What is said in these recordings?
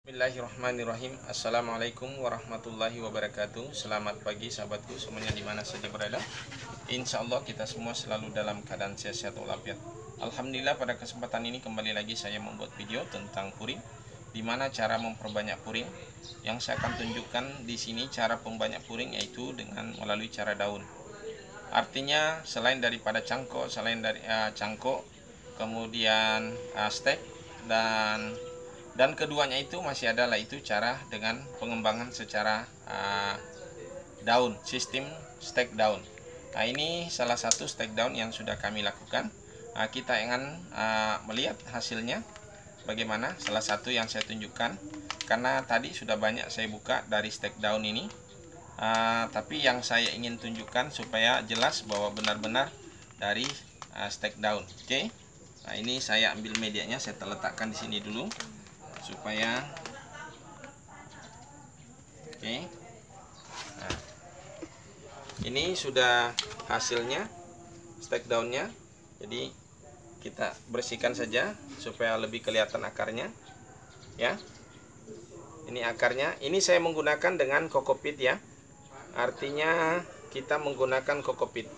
Bismillahirrahmanirrahim. Assalamualaikum warahmatullahi wabarakatuh. Selamat pagi sahabatku semuanya dimana saja berada. Insya Allah kita semua selalu dalam keadaan sehat walafiat. Alhamdulillah pada kesempatan ini kembali lagi saya membuat video tentang puring, dimana cara memperbanyak puring. Yang saya akan tunjukkan di sini cara pembanyak puring yaitu dengan melalui cara daun. Artinya selain daripada cangkok, cangkok, kemudian stek dan keduanya itu masih adalah itu cara dengan pengembangan secara daun, sistem stek daun. Nah, ini salah satu stek daun yang sudah kami lakukan. Kita ingin melihat hasilnya bagaimana. Salah satu yang saya tunjukkan, karena tadi sudah banyak saya buka dari stek daun ini, tapi yang saya ingin tunjukkan supaya jelas bahwa benar-benar dari stek daun. Oke. Nah, ini saya ambil medianya, saya letakkan di sini dulu supaya oke. Nah, ini sudah hasilnya stek daunnya. Jadi kita bersihkan saja supaya lebih kelihatan akarnya ya. Ini akarnya, ini saya menggunakan dengan kokopit ya. Artinya kita menggunakan kokopit.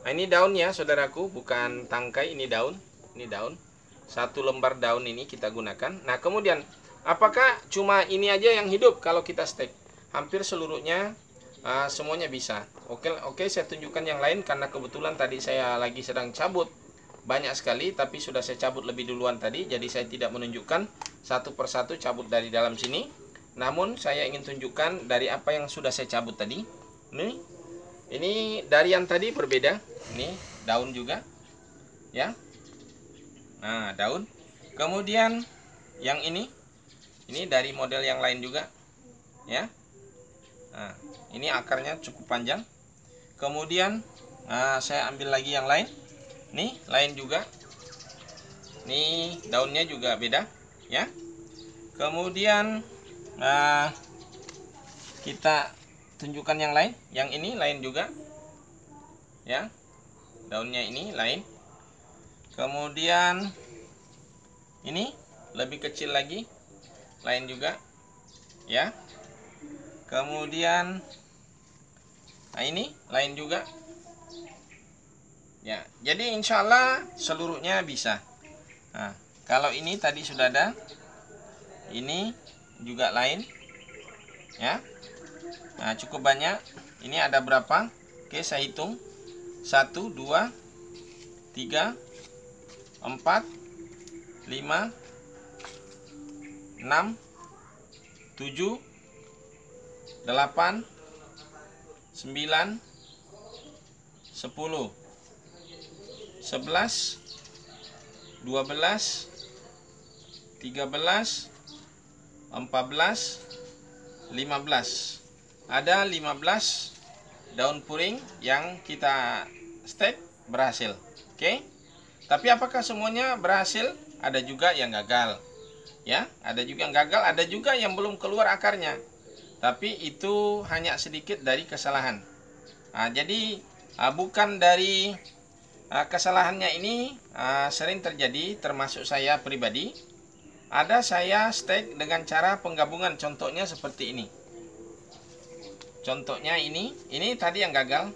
Nah, ini daunnya saudaraku, bukan tangkai, ini daun. Ini daun. Satu lembar daun ini kita gunakan. Nah, kemudian apakah cuma ini aja yang hidup kalau kita stek? Hampir seluruhnya semuanya bisa. Oke, saya tunjukkan yang lain karena kebetulan tadi saya lagi sedang cabut banyak sekali, tapi sudah saya cabut lebih duluan tadi, jadi saya tidak menunjukkan satu persatu cabut dari dalam sini. Namun saya ingin tunjukkan dari apa yang sudah saya cabut tadi. Ini dari yang tadi berbeda. Ini daun juga ya. Nah, daun. Kemudian yang ini dari model yang lain juga ya. Nah, ini akarnya cukup panjang. Kemudian saya ambil lagi yang lain. Nih, lain juga. Nih, daunnya juga beda ya. Kemudian kita tunjukkan yang lain. Yang ini lain juga ya. Daunnya ini lain. Kemudian ini lebih kecil lagi, lain juga ya. Kemudian ini lain juga ya. Jadi insya Allah seluruhnya bisa. Nah, kalau ini tadi sudah ada, ini juga lain ya. Nah, cukup banyak. Ini ada berapa? Oke, saya hitung. 1, 2, 3, 4, 5, 6, 7, 8, 9, 10, 11, 12, 13, 14, 15. Ada 15 daun puring yang kita stek berhasil. Oke. Tapi apakah semuanya berhasil? Ada juga yang gagal. Ya, ada juga yang gagal, ada juga yang belum keluar akarnya. Tapi itu hanya sedikit dari kesalahan. Jadi bukan dari kesalahannya ini sering terjadi, termasuk saya pribadi. Ada saya stek dengan cara penggabungan, contohnya seperti ini. Contohnya ini tadi yang gagal.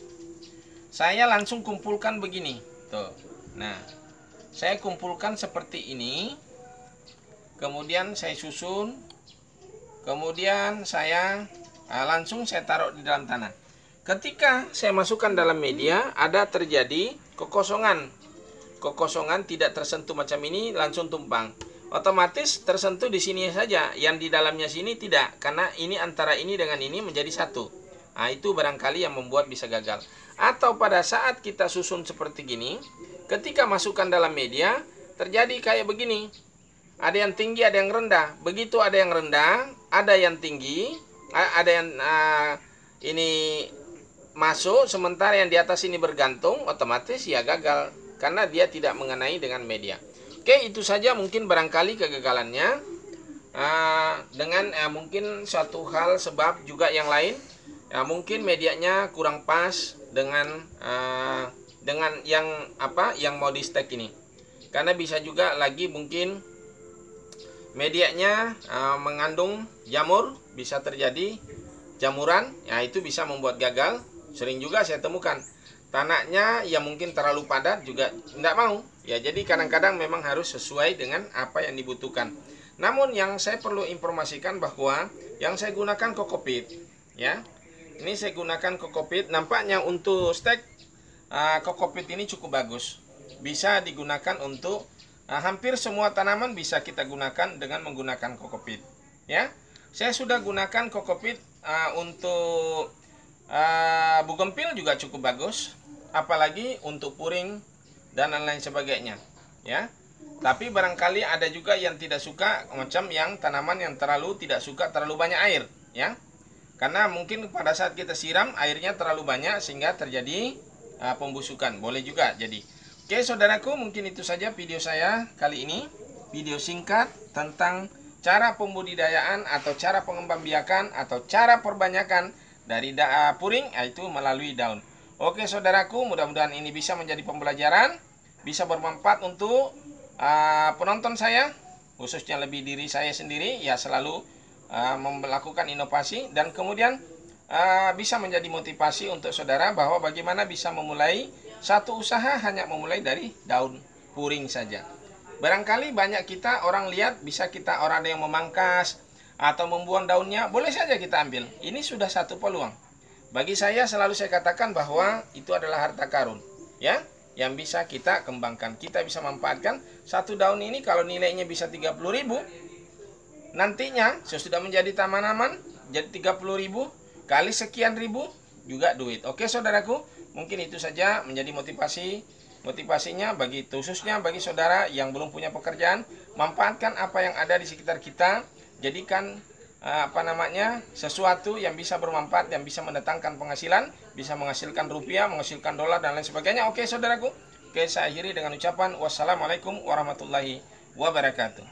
Saya langsung kumpulkan begini. Tuh. Nah, saya kumpulkan seperti ini. Kemudian saya susun. Kemudian saya langsung saya taruh di dalam tanah. Ketika saya masukkan dalam media, ada terjadi kekosongan. Kekosongan tidak tersentuh macam ini, langsung tumpang. Otomatis tersentuh di sini saja, yang di dalamnya sini tidak, karena ini antara ini dengan ini menjadi satu. Nah, itu barangkali yang membuat bisa gagal. Atau pada saat kita susun seperti gini, ketika masukkan dalam media, terjadi kayak begini. Ada yang tinggi, ada yang rendah. Begitu ada yang rendah, ada yang tinggi, ada yang ini masuk, sementara yang di atas ini bergantung, otomatis ya gagal. Karena dia tidak mengenai dengan media. Oke, itu saja mungkin barangkali kegagalannya. Dengan mungkin suatu hal sebab juga yang lain. Mungkin medianya kurang pas dengan yang mau di stek ini. Karena bisa juga lagi mungkin medianya mengandung jamur, bisa terjadi jamuran, ya itu bisa membuat gagal. Sering juga saya temukan tanahnya yang mungkin terlalu padat juga tidak mau. Ya, jadi kadang-kadang memang harus sesuai dengan apa yang dibutuhkan. Namun yang saya perlu informasikan bahwa yang saya gunakan kokopit, ya. Ini saya gunakan kokopit. Nampaknya untuk stek kokopit ini cukup bagus. Bisa digunakan untuk hampir semua tanaman bisa kita gunakan dengan menggunakan kokopit. Ya, saya sudah gunakan kokopit untuk bougainville juga cukup bagus. Apalagi untuk puring dan lain-lain sebagainya. Ya. Tapi barangkali ada juga yang tidak suka, macam yang tanaman yang tidak suka terlalu banyak air, ya. Karena mungkin pada saat kita siram airnya terlalu banyak sehingga terjadi pembusukan. Boleh juga jadi. Oke, saudaraku, mungkin itu saja video saya kali ini. Video singkat tentang cara pembudidayaan atau cara pengembangbiakan atau cara perbanyakan dari puring, yaitu melalui daun. Oke, saudaraku, mudah-mudahan ini bisa menjadi pembelajaran, bisa bermanfaat untuk penonton saya, khususnya lebih diri saya sendiri, ya selalu melakukan inovasi, dan kemudian bisa menjadi motivasi untuk saudara bahwa bagaimana bisa memulai satu usaha hanya memulai dari daun puring saja. Barangkali banyak kita orang lihat bisa kita orang ada yang memangkas atau membuang daunnya, boleh saja kita ambil. Ini sudah satu peluang. Bagi saya selalu saya katakan bahwa itu adalah harta karun, ya, yang bisa kita kembangkan. Kita bisa manfaatkan satu daun ini kalau nilainya bisa 30.000. Nantinya sesudah menjadi tanaman jadi 30.000 kali sekian ribu juga duit. Oke, saudaraku, mungkin itu saja menjadi motivasinya bagi khususnya bagi saudara yang belum punya pekerjaan. Manfaatkan apa yang ada di sekitar kita, jadikan sesuatu yang bisa bermanfaat, yang bisa mendatangkan penghasilan, bisa menghasilkan rupiah, menghasilkan dolar dan lain sebagainya. Oke, saudaraku. Oke, saya akhiri dengan ucapan wassalamualaikum warahmatullahi wabarakatuh.